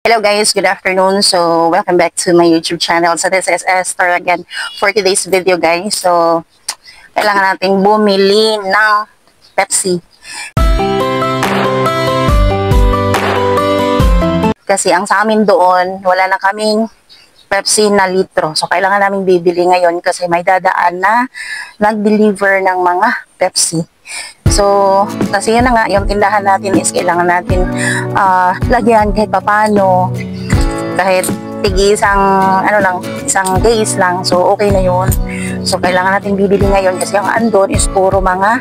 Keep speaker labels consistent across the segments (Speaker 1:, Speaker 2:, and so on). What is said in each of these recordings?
Speaker 1: Hello guys, good afternoon. So, welcome back to my YouTube channel. So, this is Esther again for today's video guys. So, kailangan nating bumili ng Pepsi. Kasi ang sa amin doon, wala na kaming Pepsi na litro. So, kailangan namin bibili ngayon kasi may dadaan na nag-deliver ng mga Pepsi. So, kasi yun na nga, yung tindahan natin is kailangan natin lagyan kahit papano, kahit isang days lang. So, okay na yun. So, kailangan natin bibili ngayon kasi ang andon is puro mga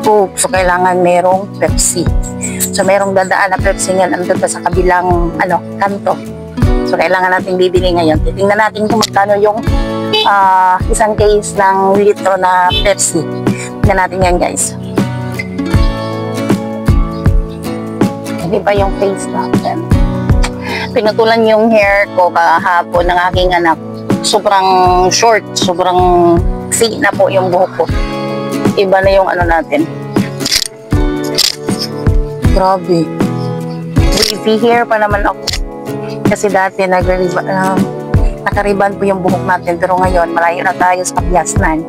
Speaker 1: Coke. So, kailangan merong Pepsi. So, merong dadaan na Pepsi ngayon andun pa sa kabilang kanto. So, kailangan natin bibili ngayon. Titingnan natin kung magkano yung isang case ng litro na Pepsi. Tingnan natin yan guys. Hindi ba yung face natin? Pinatulan yung hair ko kahapon ng aking anak. Sobrang short, sobrang fake na po yung buhok ko. Iba na yung natin. Grabe. Wavy hair pa naman ako. Kasi dati nakariban po yung buhok natin. Pero ngayon, malayo na tayo sa kabiasnan.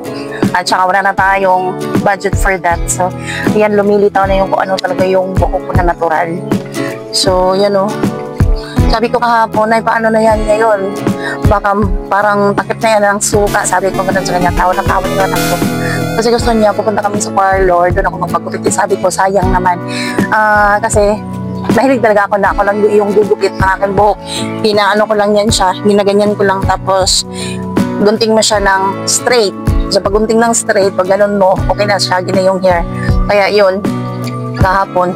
Speaker 1: At saka wala na tayong budget for that. So, yan, lumilitaw na yung kung ano talaga yung buhok ko na natural. So, yan o. Sabi ko kahapon, ay paano na yan ngayon? Baka parang takip na yan ng suka. Sabi ko ganun sa kanya, tawa yung anak ko. Kasi gusto niya, pupunta kami sa parlor, doon ako magpagupit. Sabi ko, sayang naman. Kasi, mahilig talaga ako na ako lang yung gugupit ng aking buhok. Pinaano ko lang yan siya, ginaganyan ko lang, tapos gunting mo siya ng straight. So, pag gunting ng straight, pag ganun mo, okay na, shaggy na yung hair. Kaya yun, kahapon,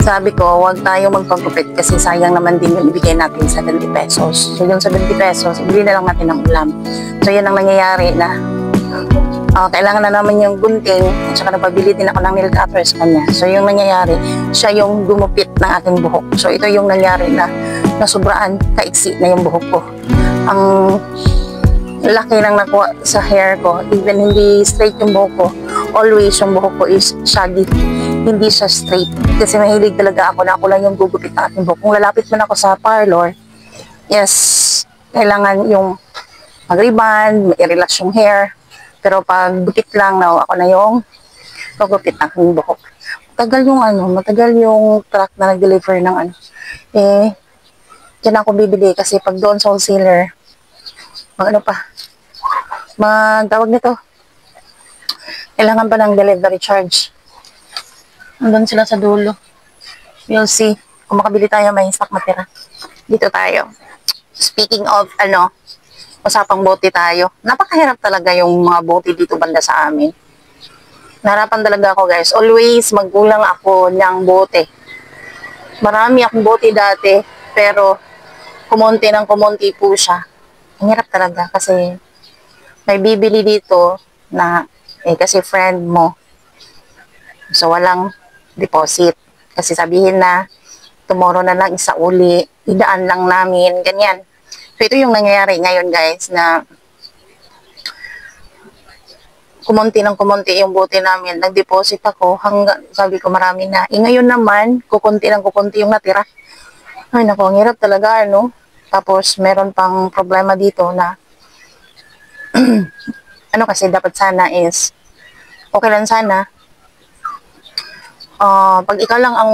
Speaker 1: sabi ko, huwag tayo magpagupit kasi sayang naman din yung ibigay natin sa 70 pesos. So, yung 70 pesos, ibili na lang natin ng ulam. So, yan ang nangyayari na kailangan na naman yung gunting at saka napabili din ako ng nail cutter sa kanya. So, yung nangyayari, siya yung gumupit ng aking buhok. So, ito yung nangyari na nasubraan, kaiksi na yung buhok ko. Ang laki lang nakuha sa hair ko. Even hindi straight yung buhok ko, always yung buhok ko is shaggy. Hindi siya straight. Kasi mahilig talaga ako na ako lang yung gugupit ng aking buhok. Kung lalapit man ako sa parlor, yes, kailangan yung mag-ribbon, i-relax yung hair. Pero pag gupit lang, ako na yung pagupit ng aking buhok. Matagal yung truck na nag-deliver ng dyan ako bibili kasi pag doon sa wholesaler, magtawag nito. Kailangan pa ng delivery charge. Andun sila sa dulo. You'll see. Kung makabili tayo, may stock matira. Dito tayo. Speaking of, usapang bote tayo. Napakahirap talaga yung mga bote dito banda sa amin. Naharapan talaga ako guys. Always magkulang ako ng bote. Marami akong bote dati, pero kumonti ng kumonti po siya. Ang hirap talaga kasi may bibili dito na kasi friend mo. So, walang deposit. Kasi sabihin na, tomorrow na lang isa uli, idaan lang namin, ganyan. So, ito yung nangyayari ngayon guys, na kumonti ng kumonti yung bote namin. Nag-deposit ako, hanggang, sabi ko marami na. Ngayon naman, kukunti ng kukunti yung natira. Ay, naku, ang hirap talaga, Tapos, meron pang problema dito na, kasi dapat sana is, okay lang sana, pag ikaw lang ang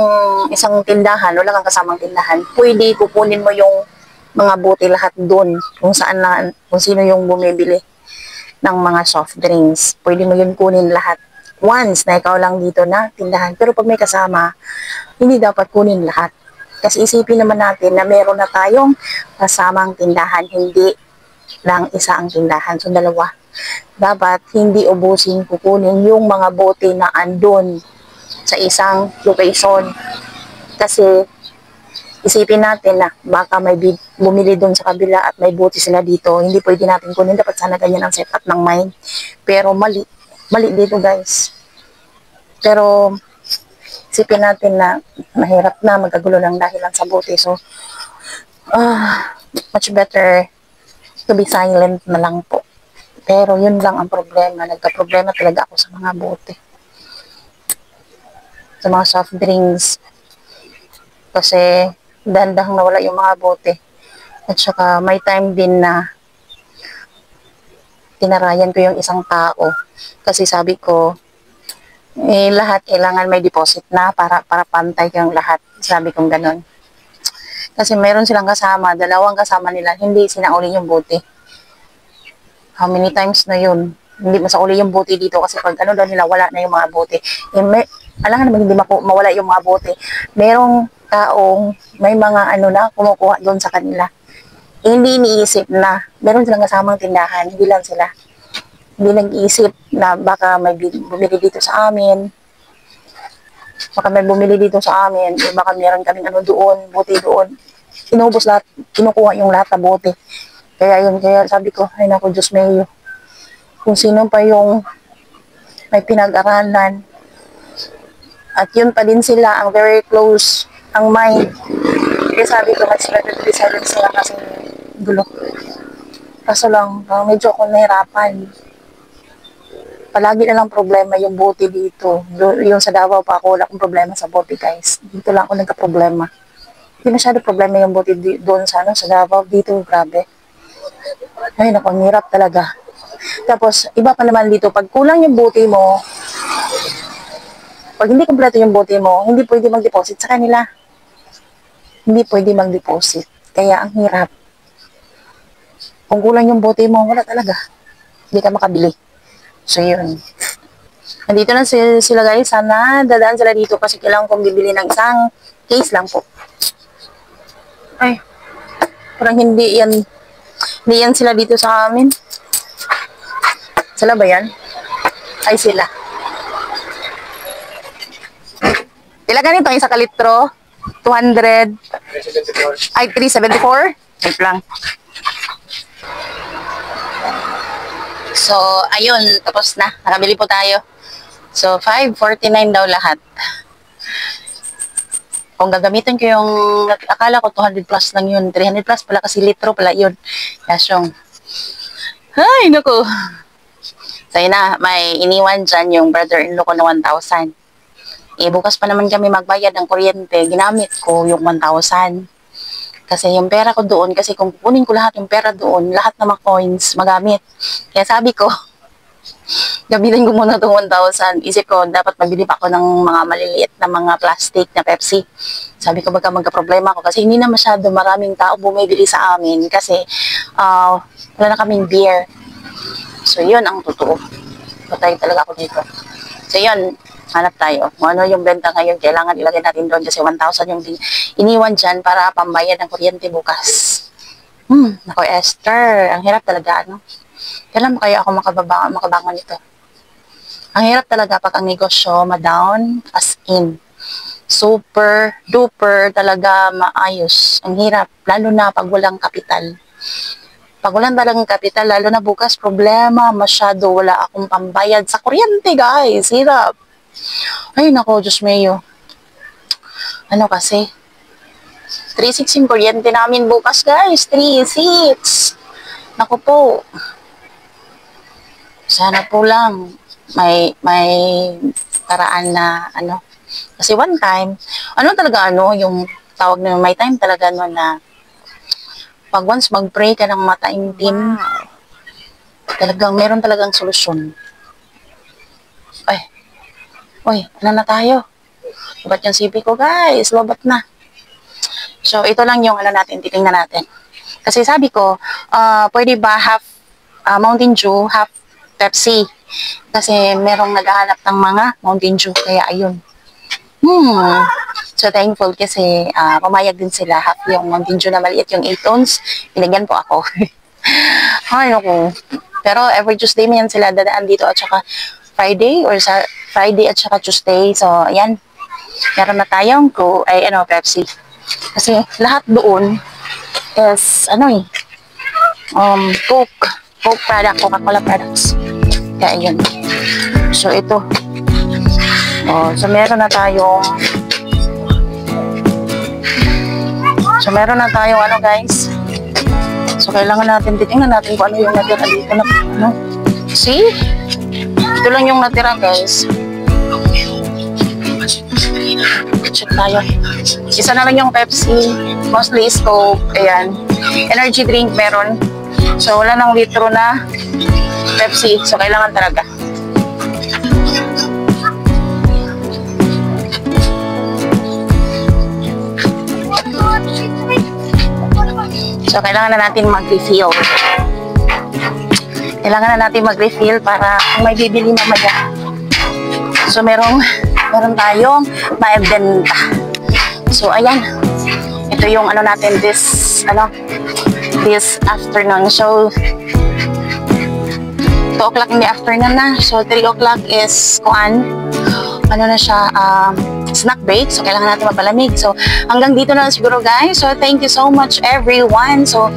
Speaker 1: isang tindahan, wala kang kasamang tindahan, pwede kukunin mo yung mga bote lahat doon, kung sino yung bumibili ng mga soft drinks. Pwede mo yun kunin lahat. Once na ikaw lang dito na tindahan. Pero pag may kasama, hindi dapat kunin lahat. Kasi isipin naman natin na meron na tayong kasamang tindahan, hindi lang isa ang tindahan. So, dalawa. Dapat hindi ubusin kukunin yung mga bote na andun sa isang location. Kasi isipin natin na baka may bumili doon sa kabila at may bote sila dito. Hindi pwede natin kunin. Dapat sana ganyan ang setup ng mind. Pero mali. Mali dito guys. Pero isipin natin na mahirap na magkagulo ng dahilan sa bote. So, much better to be silent na lang po. Pero yun lang ang problema. Nagka-problema talaga ako sa mga bote. Sa mga soft drinks. Kasi dahan-dahang nawala yung mga bote. At saka may time din na tinarayan ko yung isang tao. Kasi sabi ko, lahat kailangan may deposit na para pantay yung lahat. Sabi kong ganon. Kasi meron silang kasama, dalawang kasama nila, hindi sinauli yung bote. How many times na yun? Hindi masauli yung bote dito kasi pag ano daw nila, wala na yung mga bote. Alam nga naman hindi mawala yung mga bote. Merong taong may mga ano na kumukuha doon sa kanila. Hindi iniisip na meron silang kasamang tindahan, hindi lang sila. Hindi nag-iisip na baka may bumili dito sa amin. Baka may bumili dito sa amin, baka meron kaming ano doon, bote doon. Inubos lahat, kinukuha yung lahat na bote. Kaya yun, kaya sabi ko, ay naku, Diyos mayo. Kung sino pa yung may pinag-aralan. At yun pa din sila, ang very close, ang mind. Kaya sabi ko, mag-silent sila kasi gulo. Kaso lang, medyo ako nahirapan. Palagi na lang problema yung bote dito. Yung sa Davao pa ako, wala akong problema sa bote, guys. Dito lang ako nagka-problema. Hindi masyado problema yung bote doon sa Davao. Dito, grabe. Ay, naku, ang hirap talaga. Tapos, iba pa naman dito, pag kulang yung bote mo, pag hindi kompleto yung bote mo, hindi pwede mag-deposit sa kanila. Hindi pwede mag-deposit. Kaya ang hirap. Kung kulang yung bote mo, wala talaga. Hindi ka makabili. So, yun. Nandito na sila guys. Sana dadaan sila dito kasi kailangan kong bibili ng isang case lang po. Ay, parang hindi yan sila dito sa amin. Sila ba yan? Ay, sila. Pila ganito yung isa kalitro? 200? Ay, 374? Wait lang. So, ayun, tapos na. Nakabili po tayo. So, 549 daw lahat. Kung gagamitin ko yung, akala ko 200 plus lang yun. 300 plus pala kasi litro pala yun. Kasyong, ay, naku. So, yun na, may iniwan dyan yung brother-in-law ko na 1,000. Bukas pa naman kami magbayad ng kuryente. Ginamit ko yung 1,000. Kasi yung pera ko doon, kasi kung kukunin ko lahat yung pera doon, lahat ng mga coins magamit. Kaya sabi ko, gamitin ko muna itong 1,000. Isip ko, dapat magbili pa ako ng mga maliliit na mga plastic na Pepsi. Sabi ko, baka magka-problema ako kasi hindi na masyado maraming tao bumibili sa amin kasi wala na kaming beer. So, yun ang totoo. Patay talaga ako dito. So, yun. Hanap tayo. Kung ano yung benta ngayon, kailangan ilagay natin doon kasi 1,000 yung iniwan dyan para pambayad ng kuryente bukas. Nako, Esther. Ang hirap talaga, ano? Kailan mo kaya ako makabangon ito? Ang hirap talaga pag ang negosyo ma-down as in. Super, duper talaga maayos. Ang hirap. Lalo na pag walang kapital. Pag walang talagang kapital, lalo na bukas, problema, masyado, wala akong pambayad sa kuryente, guys. Hirap. Ay, nako, Diyos mayo. Ano kasi? 3.6 yung kuryente namin bukas, guys. 3.6. Nako po. Sana po lang may paraan na, ano. Kasi one time, yung tawag na may time talaga no na pag once mag-pray ka ng mataimtim, talagang meron talagang solusyon. Ay, uy, ano na tayo? Lobat yung CP ko, guys. Lobat na. So, ito lang yung natin, titingnan natin. Kasi sabi ko, pwede ba half Mountain Dew, half Pepsi? Kasi merong naghahanap ng mga Mountain Dew. Kaya, ayun. So, thankful kasi pumayag din sila. Half yung Mountain Dew na maliit, yung 8 ounce. Pinagyan po ako. Ay, naku. Pero every Tuesday may yan sila dadaan dito at saka Friday or sa Friday at saka Tuesday. So, ayan. Meron na tayong Pepsi. Kasi lahat doon is, Coke product, Coca-Cola products. Kaya yun. So, ito. So, meron na tayong guys. So, kailangan natin, titingnan natin kung ano yung natira dito na, See? Ito lang yung natira, guys. check tayo. Isa na lang yung Pepsi, mostly Coke, ayan. Energy drink meron. So, wala nang litro na Pepsi. So, kailangan talaga. So, kailangan na natin mag-refill. Kailangan na natin mag-refill para kung may bibili mamaya. So, meron tayong maibenta. So, ayan. Ito yung ano natin this afternoon. So, 2 o'clock in the afternoon na. So, 3 o'clock is ano na siya, snack break. So, kailangan natin mapalamig. So, hanggang dito na siguro, guys. So, thank you so much, everyone. So,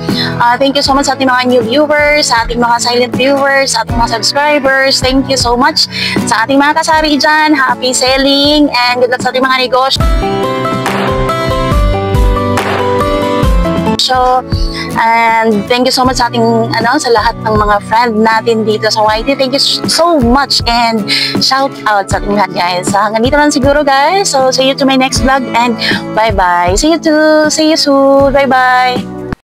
Speaker 1: thank you so much sa ating mga new viewers, sa ating mga silent viewers, sa ating mga subscribers. Thank you so much sa ating mga kasari dyan. Happy selling and good luck sa ating mga negosyo. And thank you so much sa ating sa lahat ng mga friend natin dito sa YT. Thank you so much and shout out sa ating lahat, guys. Hanggang dito lang siguro, guys. So see you to my next vlog and bye bye. See you soon. Bye bye.